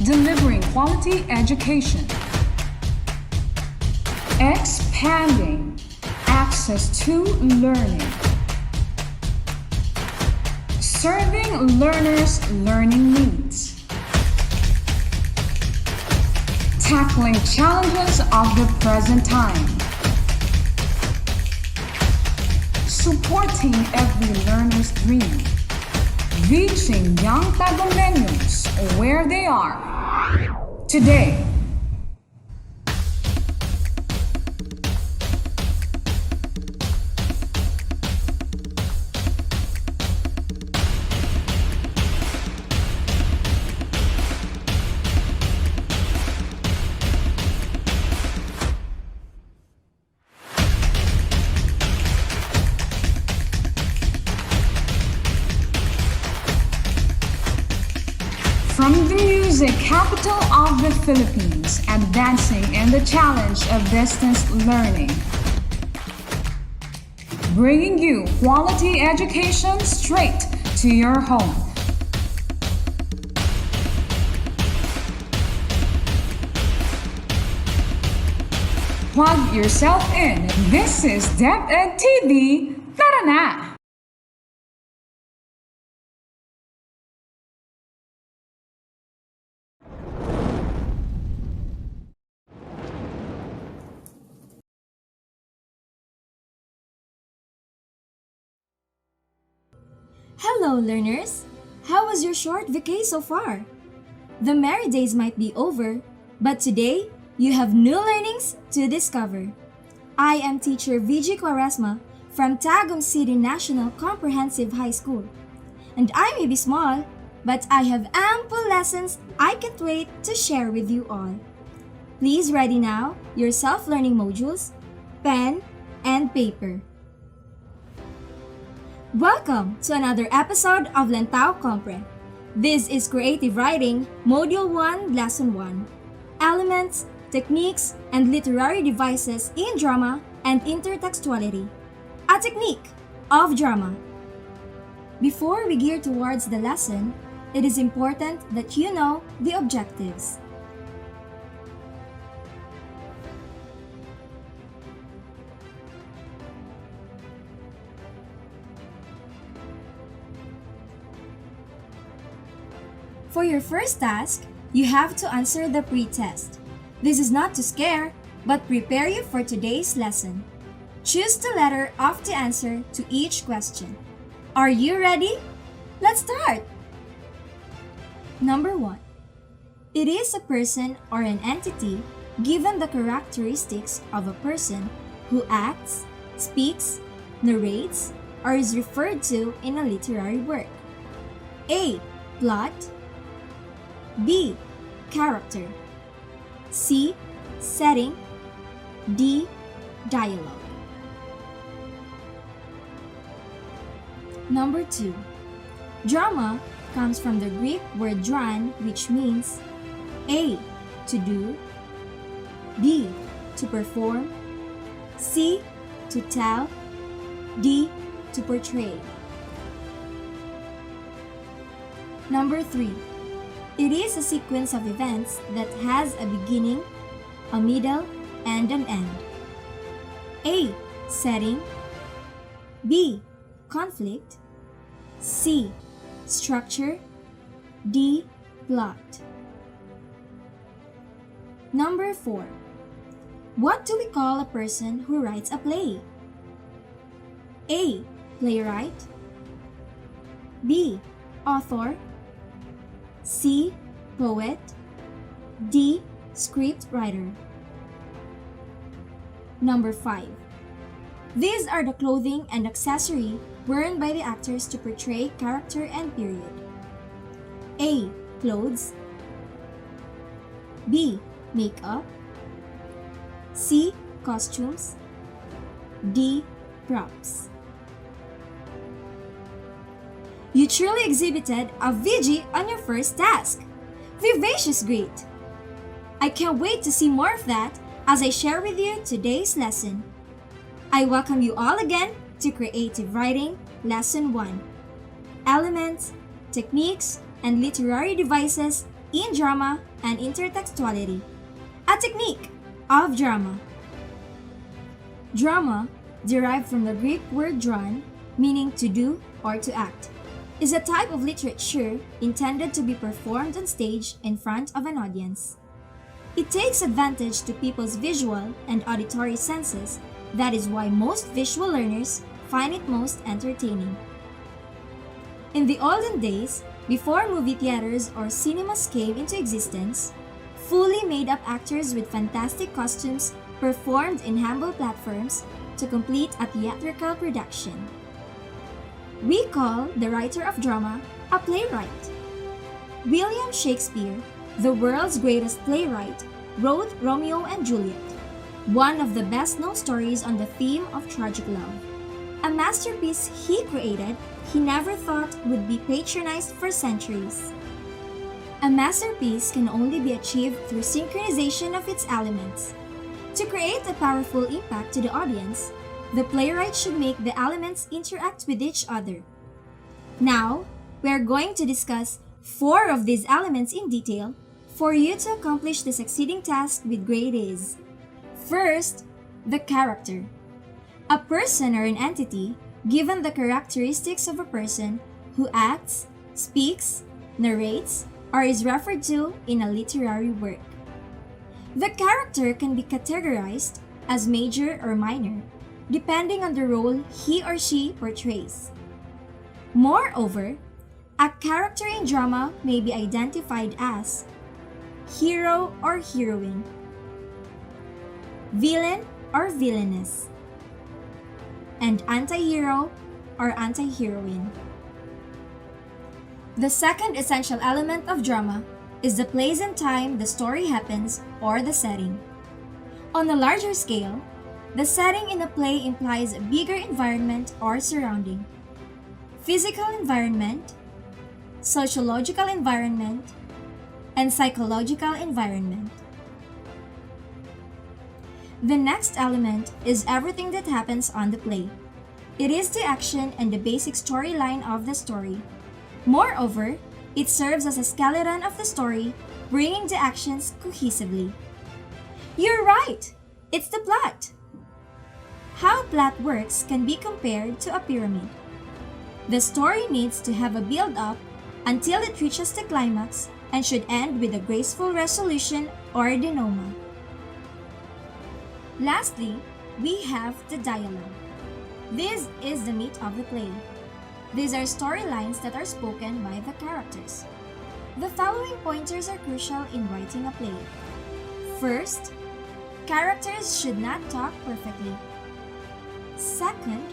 delivering quality education, expanding access to learning, serving learners' learning needs, tackling challenges of the present time, supporting every learner's dream, reaching young Tagalogans where they are today. From the music capital of the Philippines, advancing in the challenge of distance learning. Bringing you quality education straight to your home. Plug yourself in. This is DepEd TV. Tara na! Hello, learners! How was your short vacay so far? The merry days might be over, but today you have new learnings to discover. I am teacher VG Quaresma from Tagum City National Comprehensive High School. And I may be small, but I have ample lessons I can't wait to share with you all. Please ready now your self-learning modules, pen, and paper. Welcome to another episode of Lantaw Compre. This is Creative Writing, Module 1, Lesson 1. Elements, Techniques, and Literary Devices in Drama and Intertextuality. A technique of drama. Before we gear towards the lesson, it is important that you know the objectives. For your first task, you have to answer the pre-test. This is not to scare, but prepare you for today's lesson. Choose the letter of the answer to each question. Are you ready? Let's start! Number 1. It is a person or an entity given the characteristics of a person who acts, speaks, narrates, or is referred to in a literary work. A. Plot. B. Character. C. Setting. D. Dialogue. Number 2. Drama comes from the Greek word dran, which means A. To do. B. To perform. C. To tell. D. To portray. Number 3. It is a sequence of events that has a beginning, a middle, and an end. A. Setting. B. Conflict. C. Structure. D. Plot. Number 4. What do we call a person who writes a play? A. Playwright. B. Author. C. Poet. D. Script writer. Number 5. These are the clothing and accessory worn by the actors to portray character and period. A. Clothes. B. Makeup. C. Costumes. D. Props. You truly exhibited a VG on your first task. Vivacious great! I can't wait to see more of that as I share with you today's lesson. I welcome you all again to Creative Writing Lesson 1. Elements, Techniques, and Literary Devices in drama and intertextuality. A technique of drama. Drama, derived from the Greek word dron, meaning to do or to act, is a type of literature intended to be performed on stage in front of an audience. It takes advantage to people's visual and auditory senses. That is why most visual learners find it most entertaining. In the olden days, before movie theaters or cinemas came into existence, fully made-up actors with fantastic costumes performed in humble platforms to complete a theatrical production. We call the writer of drama a playwright. William Shakespeare, the world's greatest playwright, wrote Romeo and Juliet, one of the best-known stories on the theme of tragic love. A masterpiece he created he never thought would be patronized for centuries. A masterpiece can only be achieved through synchronization of its elements. To create a powerful impact to the audience, the playwright should make the elements interact with each other. Now, we are going to discuss 4 of these elements in detail for you to accomplish the succeeding task with great ease. First, the character. A person or an entity given the characteristics of a person who acts, speaks, narrates, or is referred to in a literary work. The character can be categorized as major or minor, depending on the role he or she portrays. Moreover, a character in drama may be identified as hero or heroine, villain or villainess, and anti-hero or anti-heroine. The second essential element of drama is the place and time the story happens or the setting. On a larger scale, the setting in a play implies a bigger environment or surrounding. Physical environment, sociological environment, and psychological environment. The next element is everything that happens on the play. It is the action and the basic storyline of the story. Moreover, it serves as a skeleton of the story, bringing the actions cohesively. You're right! It's the plot! How plot works can be compared to a pyramid. The story needs to have a build-up until it reaches the climax and should end with a graceful resolution or denouement. Lastly, we have the dialogue. This is the meat of the play. These are storylines that are spoken by the characters. The following pointers are crucial in writing a play. First, characters should not talk perfectly. Second,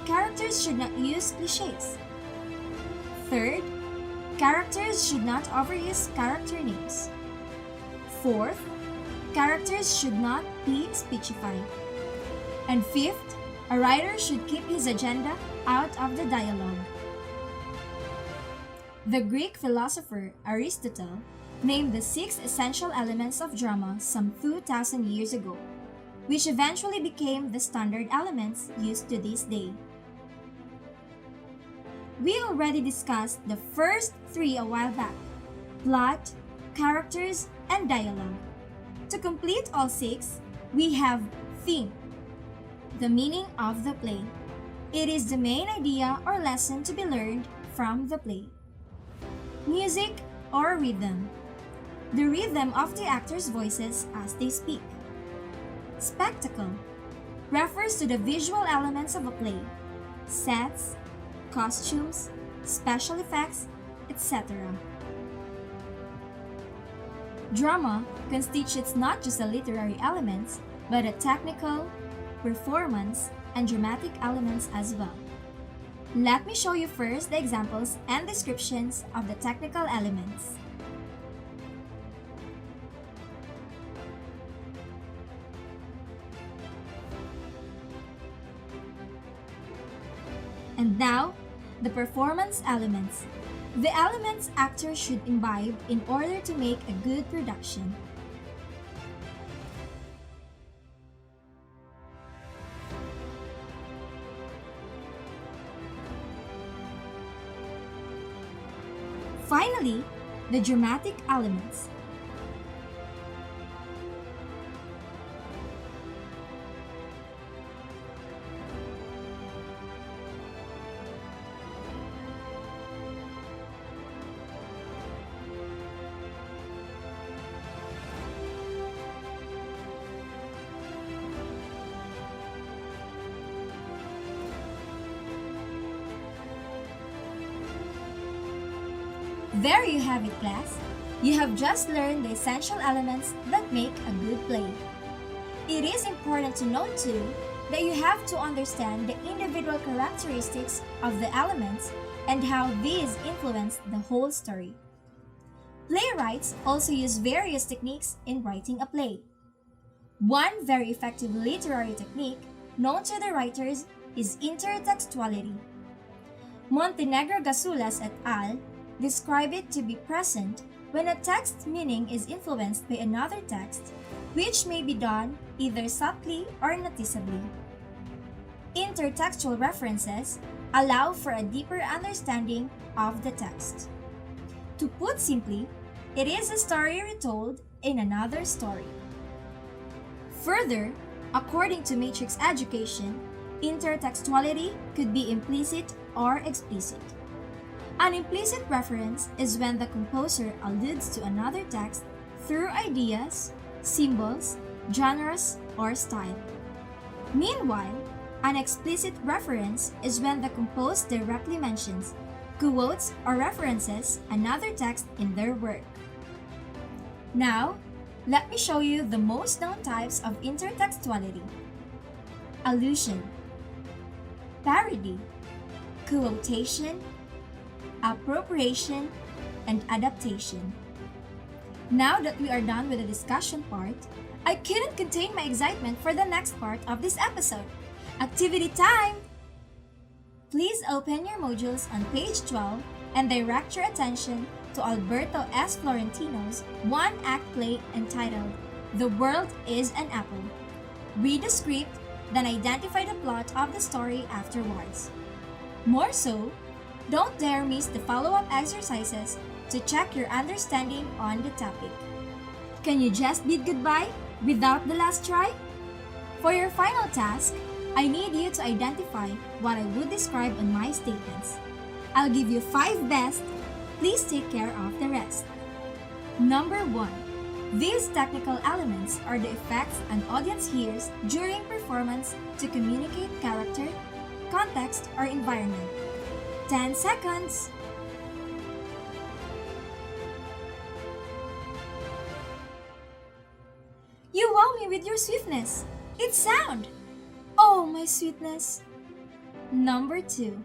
characters should not use cliches. Third, characters should not overuse character names. Fourth, characters should not be speechified. And fifth, a writer should keep his agenda out of the dialogue. The Greek philosopher Aristotle named the 6 essential elements of drama some 2,000 years ago, which eventually became the standard elements used to this day. We already discussed the first 3 a while back: plot, characters, and dialogue. To complete all 6, we have theme, the meaning of the play. It is the main idea or lesson to be learned from the play. Music or rhythm, the rhythm of the actors' voices as they speak. Spectacle refers to the visual elements of a play, sets, costumes, special effects, etc. Drama constitutes not just the literary elements, but the technical, performance, and dramatic elements as well. Let me show you first the examples and descriptions of the technical elements. And now, the performance elements. The elements actors should imbibe in order to make a good production. Finally, the dramatic elements. There you have it, class. You have just learned the essential elements that make a good play. It is important to note too that you have to understand the individual characteristics of the elements and how these influence the whole story. Playwrights also use various techniques in writing a play. One very effective literary technique known to the writers is intertextuality. Montenegro Gasulas et al. Describe it to be present when a text meaning is influenced by another text, which may be done either subtly or noticeably. Intertextual references allow for a deeper understanding of the text. To put simply, it is a story retold in another story. Further, according to Matrix Education, intertextuality could be implicit or explicit. An implicit reference is when the composer alludes to another text through ideas, symbols, genres, or style. Meanwhile, an explicit reference is when the composer directly mentions, quotes, or references another text in their work. Now, let me show you the most known types of intertextuality. Allusion, parody, quotation, appropriation, and adaptation. Now that we are done with the discussion part, I couldn't contain my excitement for the next part of this episode. Activity time! Please open your modules on page 12 and direct your attention to Alberto S. Florentino's one-act play entitled The World is an Apple. Read the script, then identify the plot of the story afterwards. More so, don't dare miss the follow-up exercises to check your understanding on the topic. Can you just bid goodbye without the last try? For your final task, I need you to identify what I would describe on my statements. I'll give you 5 best. Please take care of the rest. Number 1. These technical elements are the effects an audience hears during performance to communicate character, context, or environment. 10 seconds. You wow me with your swiftness. It's sound. Oh, my sweetness. Number 2.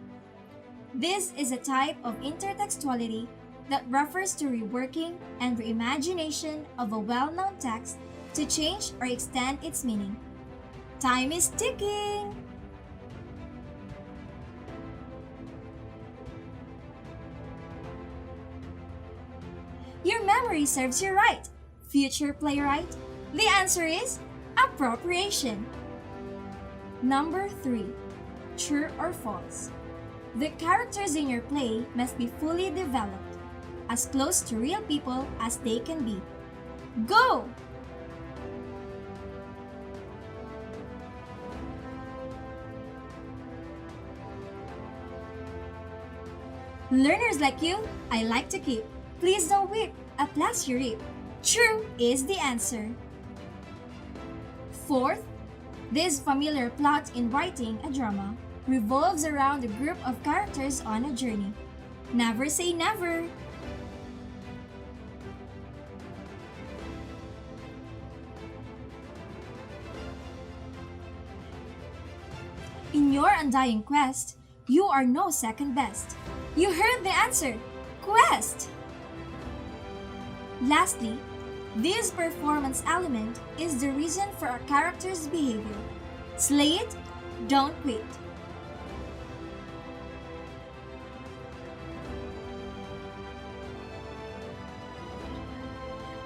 This is a type of intertextuality that refers to reworking and reimagination of a well-known text to change or extend its meaning. Time is ticking. Your memory serves you right, future playwright. The answer is appropriation. Number 3. True or false? The characters in your play must be fully developed, as close to real people as they can be. Go! Learners like you, I like to keep. Please don't weep, at last you reap. True is the answer. 4th, this familiar plot in writing a drama revolves around a group of characters on a journey. Never say never. In your undying quest, you are no second best. You heard the answer, quest! Lastly, this performance element is the reason for a character's behavior. Slay it, don't quit.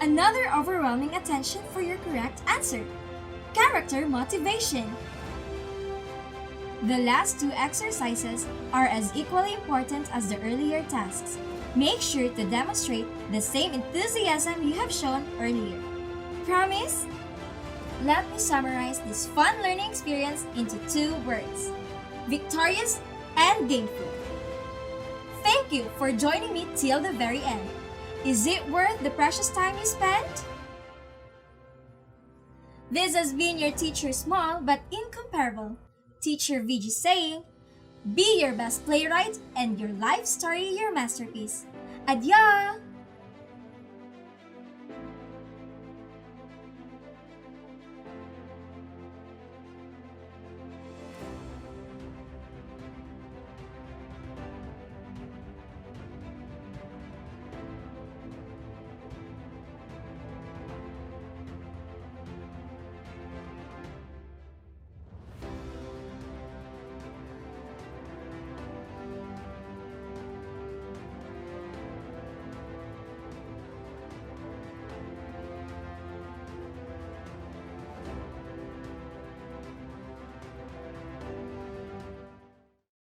Another overwhelming attention for your correct answer. Character motivation. The last 2 exercises are as equally important as the earlier tasks. Make sure to demonstrate the same enthusiasm you have shown earlier. Promise? Let me summarize this fun learning experience into 2 words: victorious and gainful. Thank you for joining me till the very end. Is it worth the precious time you spent? This has been your teacher small but incomparable, Teacher VG saying, be your best playwright and your life story your masterpiece. Adieu!